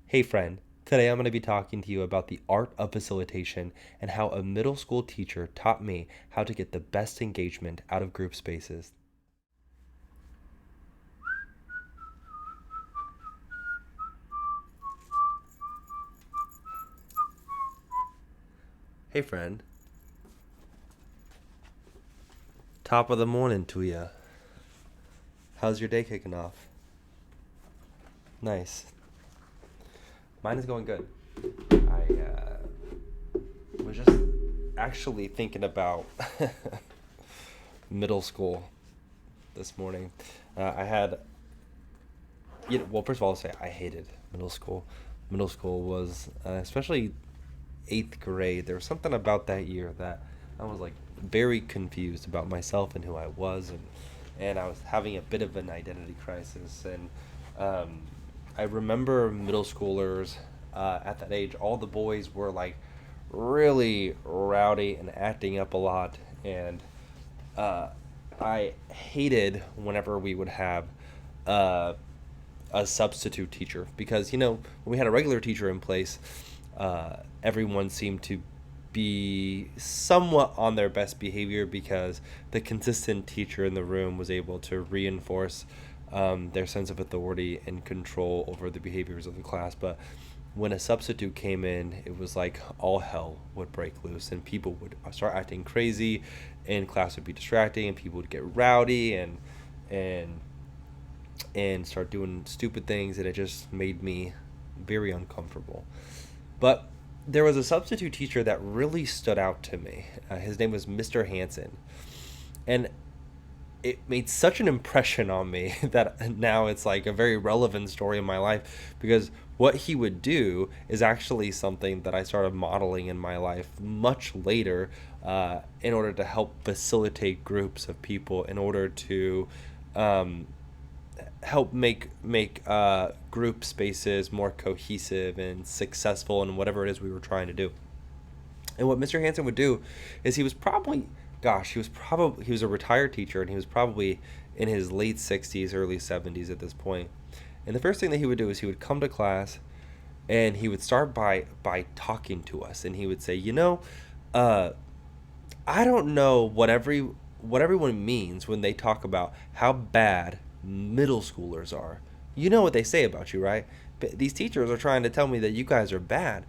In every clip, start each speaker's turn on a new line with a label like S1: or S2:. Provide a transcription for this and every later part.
S1: Hey friend, today I'm going to be talking to you about the art of facilitation and how a middle school teacher taught me how to get the best engagement out of group spaces. Hey friend, top of the morning to ya. How's your day kicking off? Nice. Mine is going good. I was just actually thinking about middle school this morning. I had, well, first of all, I'll say I hated middle school. Middle school was, especially eighth grade, there was something about that year that I was like very confused about myself and who I was, and I was having a bit of an identity crisis. And um, I remember middle schoolers at that age, all the boys were like really rowdy and acting up a lot, and uh, I hated whenever we would have uh, a substitute teacher because when we had a regular teacher in place, everyone seemed to be somewhat on their best behavior because the consistent teacher in the room was able to reinforce their sense of authority and control over the behaviors of the class. But when a substitute came in, it was like all hell would break loose and people would start acting crazy, and class would be distracting, and people would get rowdy and and start doing stupid things, and it just made me very uncomfortable. But there was a substitute teacher that really stood out to me. His name was Mr. Hansen, and it made such an impression on me that now it's like a very relevant story in my life because what he would do is actually something that I started modeling in my life much later, in order to help facilitate groups of people, in order to um, help make group spaces more cohesive and successful in whatever it is we were trying to do. And what Mr. Hansen would do is he was a retired teacher, and he was probably in his late 60s, early 70s at this point. And the first thing that he would do is he would come to class, and he would start by talking to us, and he would say, uh, I don't know what everyone means when they talk about how bad middle schoolers are. You know what they say about you, right? But these teachers are trying to tell me that you guys are bad,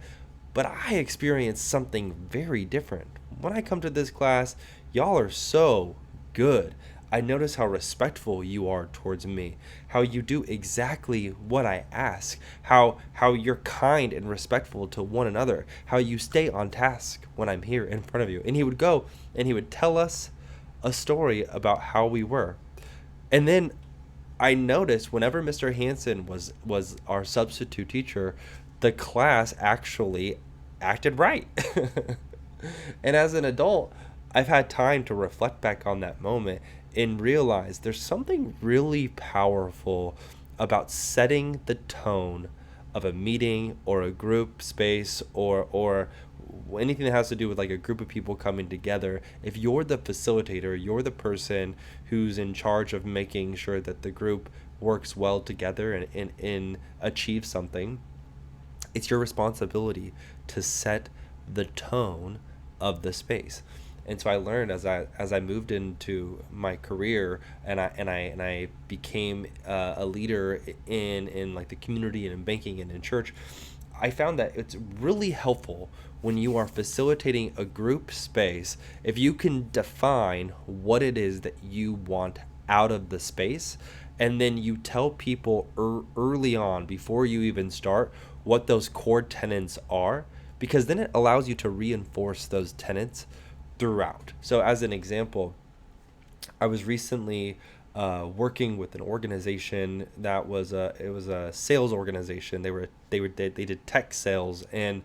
S1: but I experience something very different. When I come to this class, y'all are so good. I notice how respectful you are towards me, how you do exactly what I ask, how you're kind and respectful to one another, how you stay on task when I'm here in front of you. And he would go and he would tell us a story about how we were. And then I noticed whenever Mr. Hansen was our substitute teacher, the class actually acted right. And as an adult, I've had time to reflect back on that moment and realize there's something really powerful about setting the tone of a meeting or a group space, or anything that has to do with like a group of people coming together. If you're the facilitator, you're the person who's in charge of making sure that the group works well together and achieves something. It's your responsibility to set the tone of the space. And so I learned as I moved into my career, and I became a leader in like the community and in banking and in church. I found that it's really helpful when you are facilitating a group space if you can define what it is that you want out of the space, and then you tell people early on before you even start what those core tenets are, because then it allows you to reinforce those tenets throughout. So as an example, I was recently working with an organization that was a sales organization. They did tech sales, and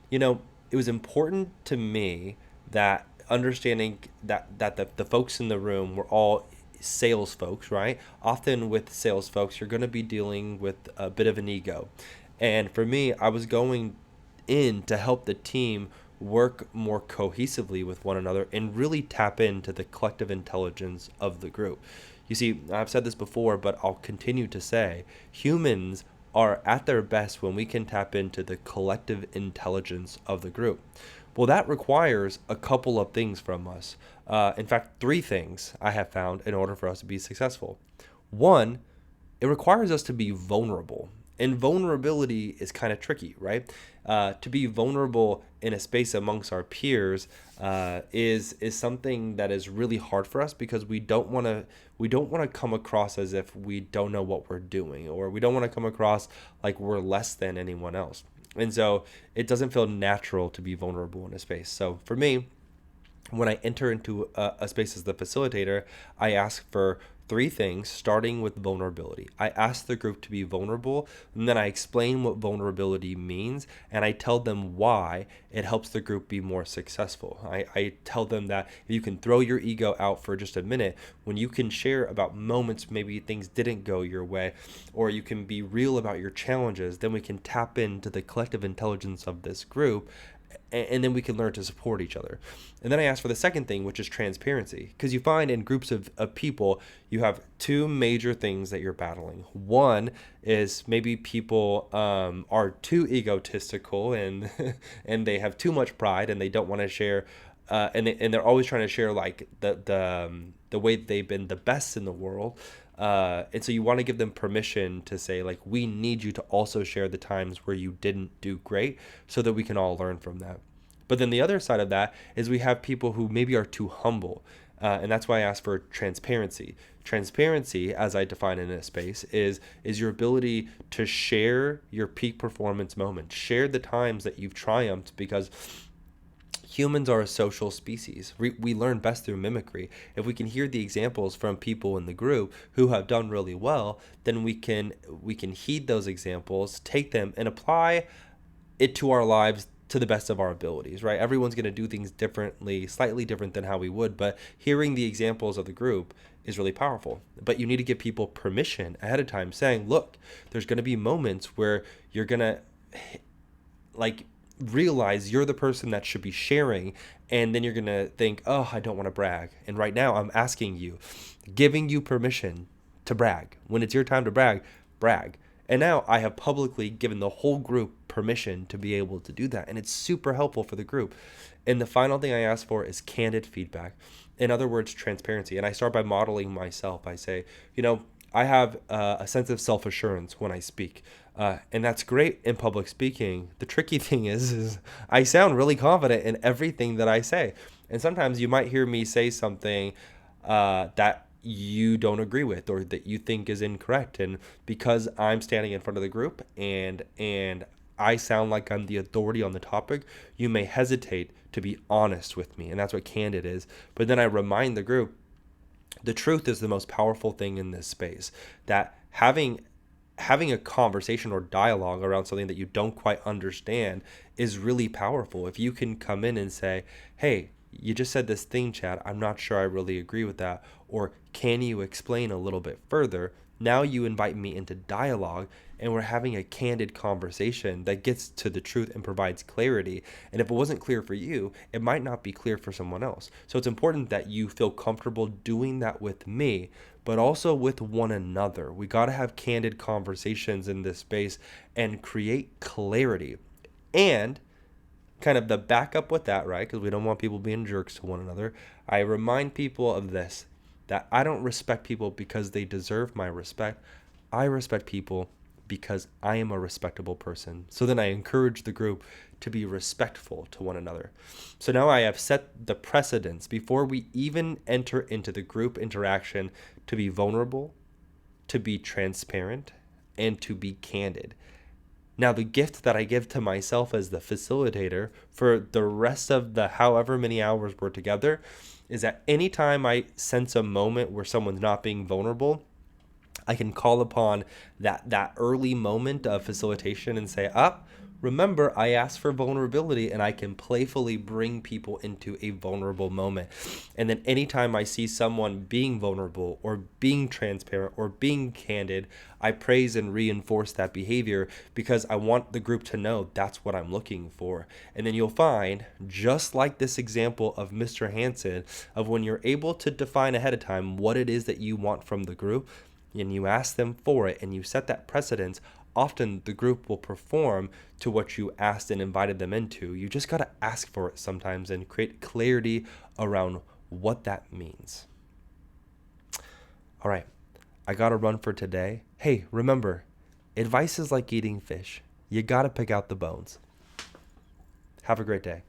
S1: it was important to me that understanding that the folks in the room were all sales folks, right? Often with sales folks, you're going to be dealing with a bit of an ego. And for me, I was going in to help the team work more cohesively with one another and really tap into the collective intelligence of the group. You see, I've said this before, but I'll continue to say humans are at their best when we can tap into the collective intelligence of the group. Well, that requires a couple of things from us. In fact, three things I have found in order for us to be successful. One, it requires us to be vulnerable. And vulnerability is kind of tricky, right? To be vulnerable in a space amongst our peers is something that is really hard for us because we don't want to come across as if we don't know what we're doing, or we don't want to come across like we're less than anyone else. And so it doesn't feel natural to be vulnerable in a space. So for me, when I enter into a space as the facilitator, I ask for three things, starting with vulnerability. I ask the group to be vulnerable, and then I explain what vulnerability means, and I tell them why it helps the group be more successful. I tell them that if you can throw your ego out for just a minute, when you can share about moments maybe things didn't go your way, or you can be real about your challenges, then we can tap into the collective intelligence of this group, and then we can learn to support each other. And then I ask for the second thing, which is transparency. Because you find in groups of people, you have two major things that you're battling. One is maybe people are too egotistical and and they have too much pride and they don't want to share. And they're always trying to share like the way they've been the best in the world. And so you want to give them permission to say, like, we need you to also share the times where you didn't do great so that we can all learn from that. But then the other side of that is we have people who maybe are too humble. And that's why I ask for transparency. Transparency, as I define in a space, is your ability to share your peak performance moments, share the times that you've triumphed, because humans are a social species. We learn best through mimicry. If we can hear the examples from people in the group who have done really well, then we can heed those examples, take them, and apply it to our lives to the best of our abilities, right? Everyone's going to do things differently, slightly different than how we would, but hearing the examples of the group is really powerful. But you need to give people permission ahead of time, saying, look, there's going to be moments where you're going to like realize you're the person that should be sharing, and then you're going to think, oh, I don't want to brag. And right now I'm asking you, giving you permission to brag. When it's your time to brag, brag. And now I have publicly given the whole group permission to be able to do that, and it's super helpful for the group. And the final thing I ask for is candid feedback. In other words, transparency. And I start by modeling myself. I say, I have a sense of self-assurance when I speak. And that's great in public speaking. The tricky thing is I sound really confident in everything that I say. And sometimes you might hear me say something that you don't agree with or that you think is incorrect. And because I'm standing in front of the group and I sound like I'm the authority on the topic, you may hesitate to be honest with me. And that's what candid is. But then I remind the group, the truth is the most powerful thing in this space, that having a conversation or dialogue around something that you don't quite understand is really powerful. If you can come in and say, hey, you just said this thing, Chad, I'm not sure I really agree with that, or can you explain a little bit further? Now you invite me into dialogue, and we're having a candid conversation that gets to the truth and provides clarity. And if it wasn't clear for you, it might not be clear for someone else. So it's important that you feel comfortable doing that with me, but also with one another. We got to have candid conversations in this space and create clarity. And kind of the backup with that, right? Because we don't want people being jerks to one another. I remind people of this, that I don't respect people because they deserve my respect. I respect people because I am a respectable person. So then I encourage the group to be respectful to one another. So now I have set the precedence before we even enter into the group interaction to be vulnerable, to be transparent, and to be candid. Now, the gift that I give to myself as the facilitator for the rest of the however many hours we're together is that anytime I sense a moment where someone's not being vulnerable, I can call upon that early moment of facilitation and say, remember, I asked for vulnerability, and I can playfully bring people into a vulnerable moment. And then anytime I see someone being vulnerable or being transparent or being candid, I praise and reinforce that behavior because I want the group to know that's what I'm looking for. And then you'll find, just like this example of Mr. Hansen, of when you're able to define ahead of time what it is that you want from the group, and you ask them for it and you set that precedence, Often the group will perform to what you asked and invited them into. You just got to ask for it sometimes and create clarity around what that means. All right, I got to run for today. Hey, remember, advice is like eating fish. You got to pick out the bones. Have a great day.